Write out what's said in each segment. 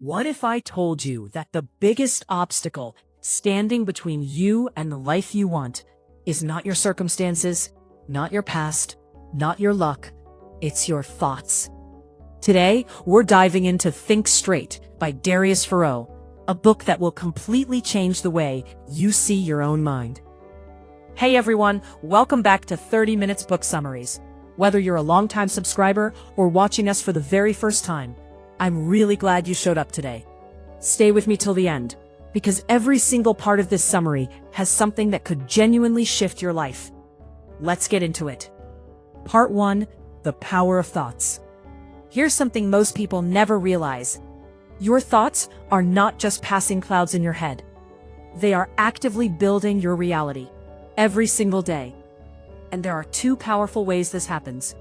What if I told you that the biggest obstacle standing between you and the life you want is not your circumstances, not your past, not your luck, it's your thoughts? Today, we're diving into Think Straight by Darius Foroux, a book that will completely change the way you see your own mind. Hey everyone, welcome back to 30 Minutes Book Summaries. Whether you're a longtime subscriber or watching us for the very first time, I'm really glad you showed up today. Stay with me till the end, because every single part of this summary has something that could genuinely shift your life. Let's get into it. Part 1, The Power of Thoughts. Here's something most people never realize. Your thoughts are not just passing clouds in your head. They are actively building your reality every single day. And there are two powerful ways this happens.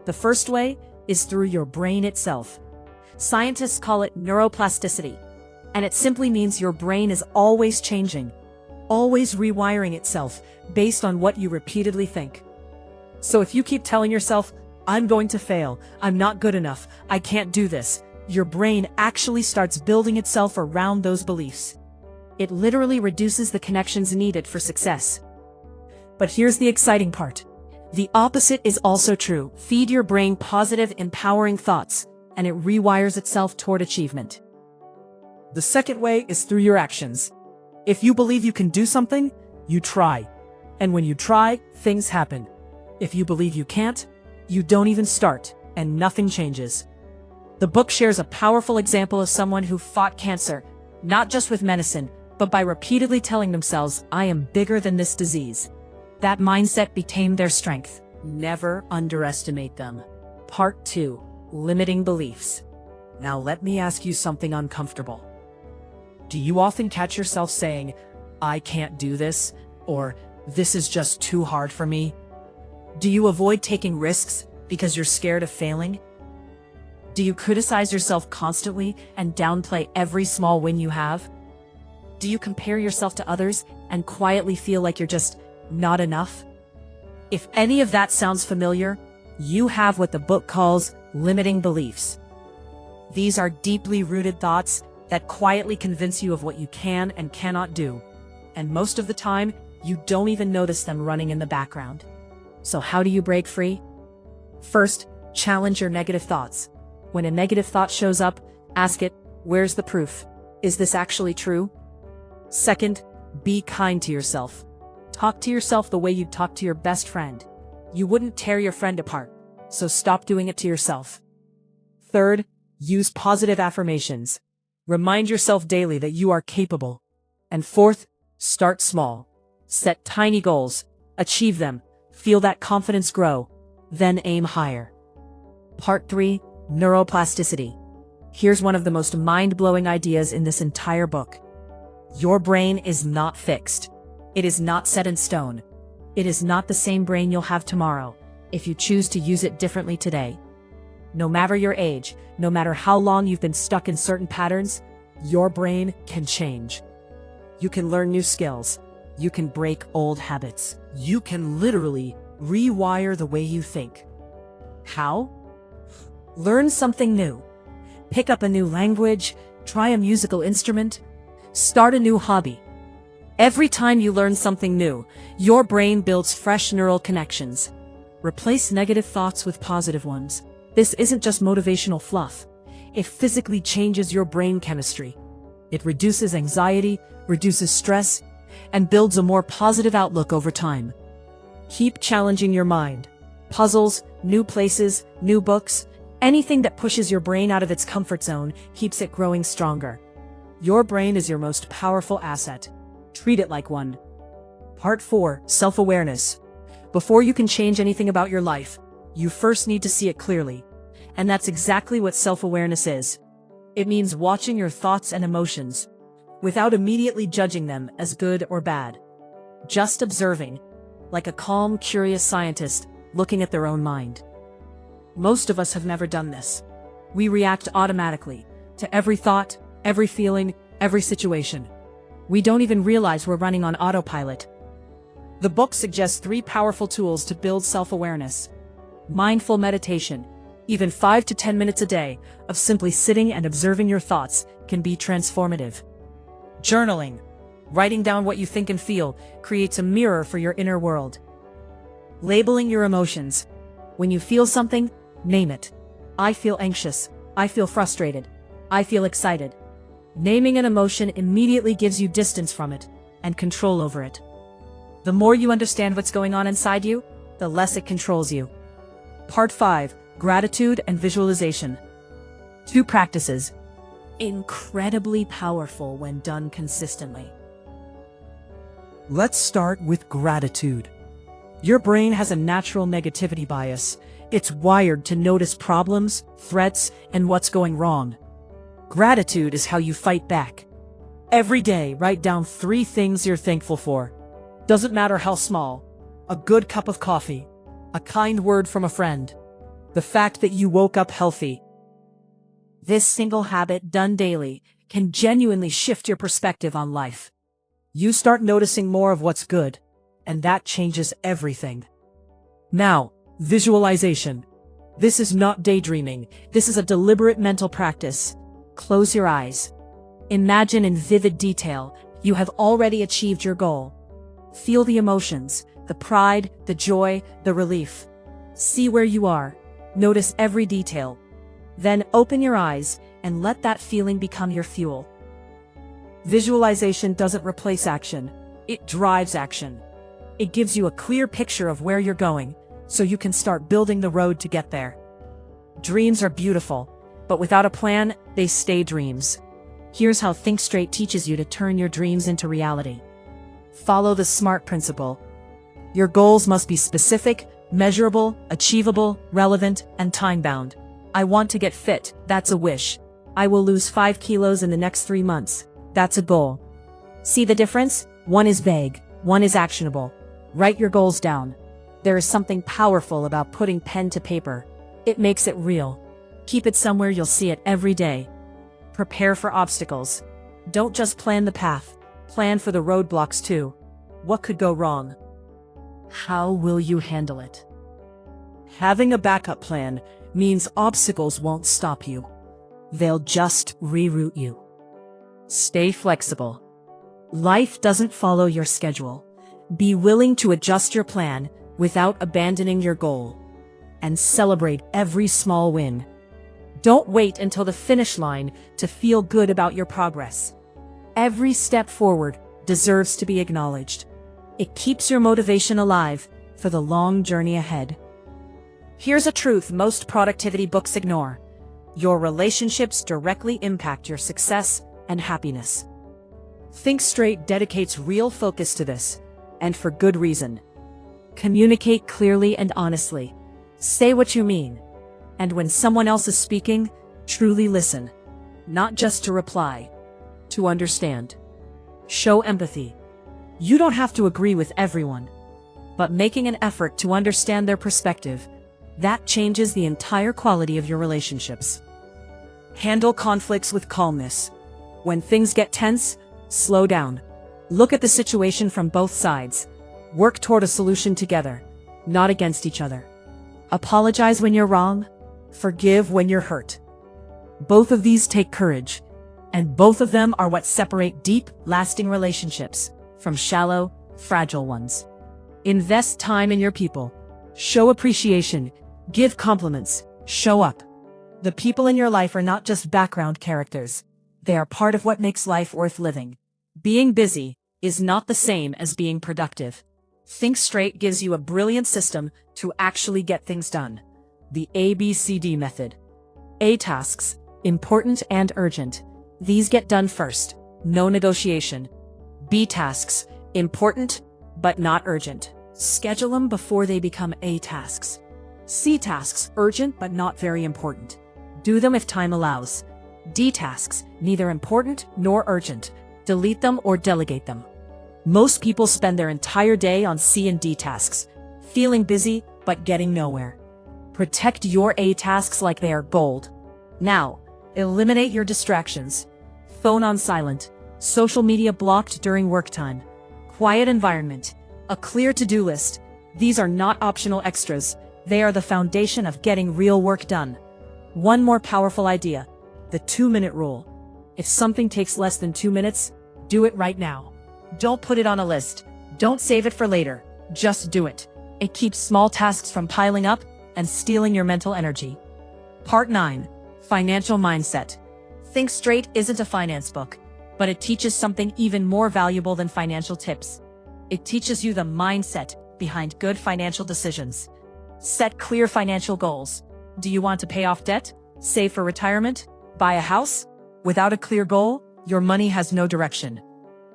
The first way is through your brain itself. Scientists call it neuroplasticity, and it simply means your brain is always changing, always rewiring itself based on what you repeatedly think. So if you keep telling yourself, I'm going to fail, I'm not good enough, I can't do this, your brain actually starts building itself around those beliefs. It literally reduces the connections needed for success. But here's the exciting part. The opposite is also true. Feed your brain positive, empowering thoughts, and it rewires itself toward achievement. The second way is through your actions. If you believe you can do something, you try. And when you try, things happen. If you believe you can't, you don't even start, and nothing changes. The book shares a powerful example of someone who fought cancer, not just with medicine, but by repeatedly telling themselves, I am bigger than this disease. That mindset became their strength. Never underestimate them. Part 2. Limiting beliefs. Now let me ask you something uncomfortable. Do you often catch yourself saying, I can't do this, or this is just too hard for me? Do you avoid taking risks because you're scared of failing? Do you criticize yourself constantly and downplay every small win you have? Do you compare yourself to others and quietly feel like you're just not enough? If any of that sounds familiar, you have what the book calls limiting beliefs. These are deeply rooted thoughts that quietly convince you of what you can and cannot do. And most of the time, you don't even notice them running in the background. So how do you break free? First, challenge your negative thoughts. When a negative thought shows up, ask it, where's the proof? Is this actually true? Second, be kind to yourself. Talk to yourself the way you'd talk to your best friend. You wouldn't tear your friend apart, so stop doing it to yourself. Third, use positive affirmations. Remind yourself daily that you are capable. And fourth, start small. Set tiny goals, achieve them, feel that confidence grow, then aim higher. Part 3, Neuroplasticity. Here's one of the most mind-blowing ideas in this entire book. Your brain is not fixed. It is not set in stone. It is not the same brain you'll have tomorrow if you choose to use it differently today. No matter your age, no matter how long you've been stuck in certain patterns, your brain can change. You can learn new skills. You can break old habits. You can literally rewire the way you think. How? Learn something new. Pick up a new language, try a musical instrument, start a new hobby. Every time you learn something new, your brain builds fresh neural connections. Replace negative thoughts with positive ones. This isn't just motivational fluff. It physically changes your brain chemistry. It reduces anxiety, reduces stress, and builds a more positive outlook over time. Keep challenging your mind. Puzzles, new places, new books, anything that pushes your brain out of its comfort zone keeps it growing stronger. Your brain is your most powerful asset. Treat it like one. Part 4, Self-awareness. Before you can change anything about your life, you first need to see it clearly. And that's exactly what self-awareness is. It means watching your thoughts and emotions, without immediately judging them as good or bad. Just observing, like a calm, curious scientist looking at their own mind. Most of us have never done this. We react automatically to every thought, every feeling, every situation. We don't even realize we're running on autopilot. The book suggests 3 powerful tools to build self-awareness. Mindful meditation. Even 5 to 10 minutes a day of simply sitting and observing your thoughts can be transformative. Journaling, writing down what you think and feel, creates a mirror for your inner world. Labeling your emotions. When you feel something, name it. I feel anxious. I feel frustrated. I feel excited. Naming an emotion immediately gives you distance from it and control over it. The more you understand what's going on inside you, the less it controls you. Part 5. Gratitude and visualization. 2 practices. Incredibly powerful when done consistently. Let's start with gratitude. Your brain has a natural negativity bias. It's wired to notice problems, threats, and what's going wrong. Gratitude is how you fight back. Every day, write down 3 things you're thankful for. Doesn't matter how small. A good cup of coffee. A kind word from a friend. The fact that you woke up healthy. This single habit, done daily, can genuinely shift your perspective on life. You start noticing more of what's good, and that changes everything. Now, visualization. This is not daydreaming. This is a deliberate mental practice. Close your eyes. Imagine in vivid detail you have already achieved your goal. Feel the emotions, the pride, the joy, the relief. See where you are. Notice every detail. Then open your eyes and let that feeling become your fuel. Visualization doesn't replace action. It drives action. It gives you a clear picture of where you're going, so you can start building the road to get there. Dreams are beautiful, but without a plan, they stay dreams. Here's how Think Straight teaches you to turn your dreams into reality. Follow the SMART principle. Your goals must be specific, measurable, achievable, relevant, and time-bound. I want to get fit, that's a wish. I will lose 5 kilos in the next 3 months, that's a goal. See the difference? One is vague, one is actionable. Write your goals down. There is something powerful about putting pen to paper. It makes it real. Keep it somewhere you'll see it every day. Prepare for obstacles. Don't just plan the path, plan for the roadblocks too. What could go wrong? How will you handle it? Having a backup plan means obstacles won't stop you. They'll just reroute you. Stay flexible. Life doesn't follow your schedule. Be willing to adjust your plan without abandoning your goal. And celebrate every small win. Don't wait until the finish line to feel good about your progress. Every step forward deserves to be acknowledged. It keeps your motivation alive for the long journey ahead. Here's a truth most productivity books ignore. Your relationships directly impact your success and happiness. Think Straight dedicates real focus to this, and for good reason. Communicate clearly and honestly. Say what you mean. And when someone else is speaking, truly listen. Not just to reply, to understand. Show empathy. You don't have to agree with everyone, but making an effort to understand their perspective, that changes the entire quality of your relationships. Handle conflicts with calmness. When things get tense, slow down. Look at the situation from both sides. Work toward a solution together, not against each other. Apologize when you're wrong. Forgive when you're hurt. Both of these take courage, and both of them are what separate deep, lasting relationships from shallow, fragile ones. Invest time in your people. Show appreciation. Give compliments. Show up. The people in your life are not just background characters. They are part of what makes life worth living. Being busy is not the same as being productive. Think Straight gives you a brilliant system to actually get things done. The ABCD method. A tasks, important and urgent. These get done first. No negotiation. B tasks, important but not urgent. Schedule them before they become A tasks. C tasks, urgent but not very important. Do them if time allows. D tasks, neither important nor urgent. Delete them or delegate them. Most people spend their entire day on C and D tasks, feeling busy but getting nowhere. Protect your A tasks like they are gold. Now, eliminate your distractions. Phone on silent, social media blocked during work time, quiet environment, a clear to-do list. These are not optional extras. They are the foundation of getting real work done. One more powerful idea: the 2-minute rule. If something takes less than 2 minutes, do it right now. Don't put it on a list. Don't save it for later. Just do it. It keeps small tasks from piling up and stealing your mental energy. Part 9. Financial Mindset. Think Straight isn't a finance book, but it teaches something even more valuable than financial tips. It teaches you the mindset behind good financial decisions. Set clear financial goals. Do you want to pay off debt? Save for retirement? Buy a house? Without a clear goal, your money has no direction.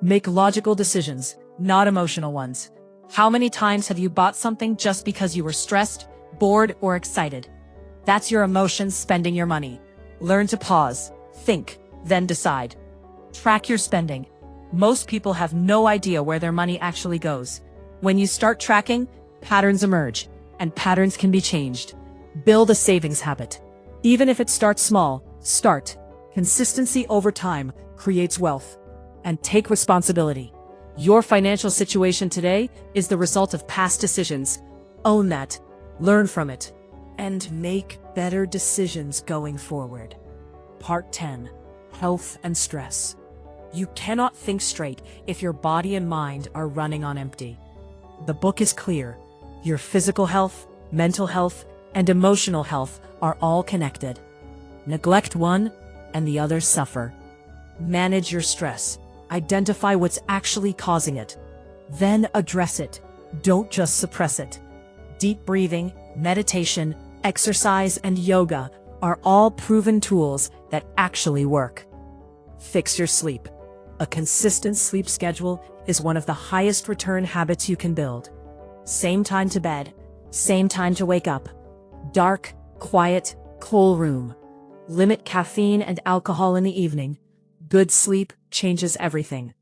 Make logical decisions, not emotional ones. How many times have you bought something just because you were stressed, bored, or excited? That's your emotions spending your money. Learn to pause, think, then decide. Track your spending. Most people have no idea where their money actually goes. When you start tracking, patterns emerge, and patterns can be changed. Build a savings habit. Even if it starts small, start. Consistency over time creates wealth. And take responsibility. Your financial situation today is the result of past decisions. Own that, learn from it, and make better decisions going forward. Part 10. Health and Stress. You cannot think straight if your body and mind are running on empty. The book is clear. Your physical health, mental health, and emotional health are all connected. Neglect one, and the others suffer. Manage your stress. Identify what's actually causing it. Then address it. Don't just suppress it. Deep breathing, meditation, exercise, and yoga are all proven tools that actually work. Fix your sleep. A consistent sleep schedule is one of the highest return habits you can build. Same time to bed, same time to wake up. Dark, quiet, cool room. Limit caffeine and alcohol in the evening. Good sleep changes everything.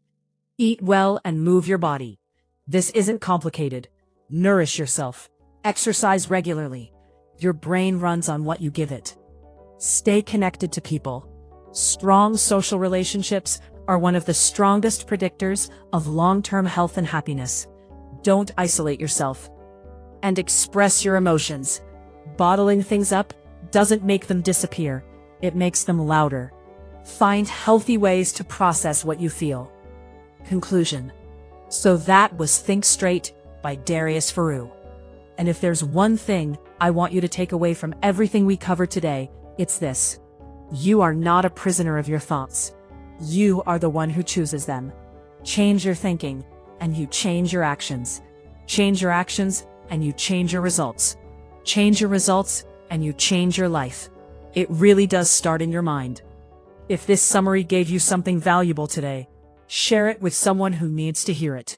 Eat well and move your body. This isn't complicated. Nourish yourself. Exercise regularly. Your brain runs on what you give it. Stay connected to people. Strong social relationships are one of the strongest predictors of long-term health and happiness. Don't isolate yourself. And express your emotions. Bottling things up doesn't make them disappear. It makes them louder. Find healthy ways to process what you feel. Conclusion. So that was Think Straight by Darius Foroux. And if there's one thing I want you to take away from everything we covered today, it's this. You are not a prisoner of your thoughts. You are the one who chooses them. Change your thinking, and you change your actions. Change your actions, and you change your results. Change your results, and you change your life. It really does start in your mind. If this summary gave you something valuable today, share it with someone who needs to hear it.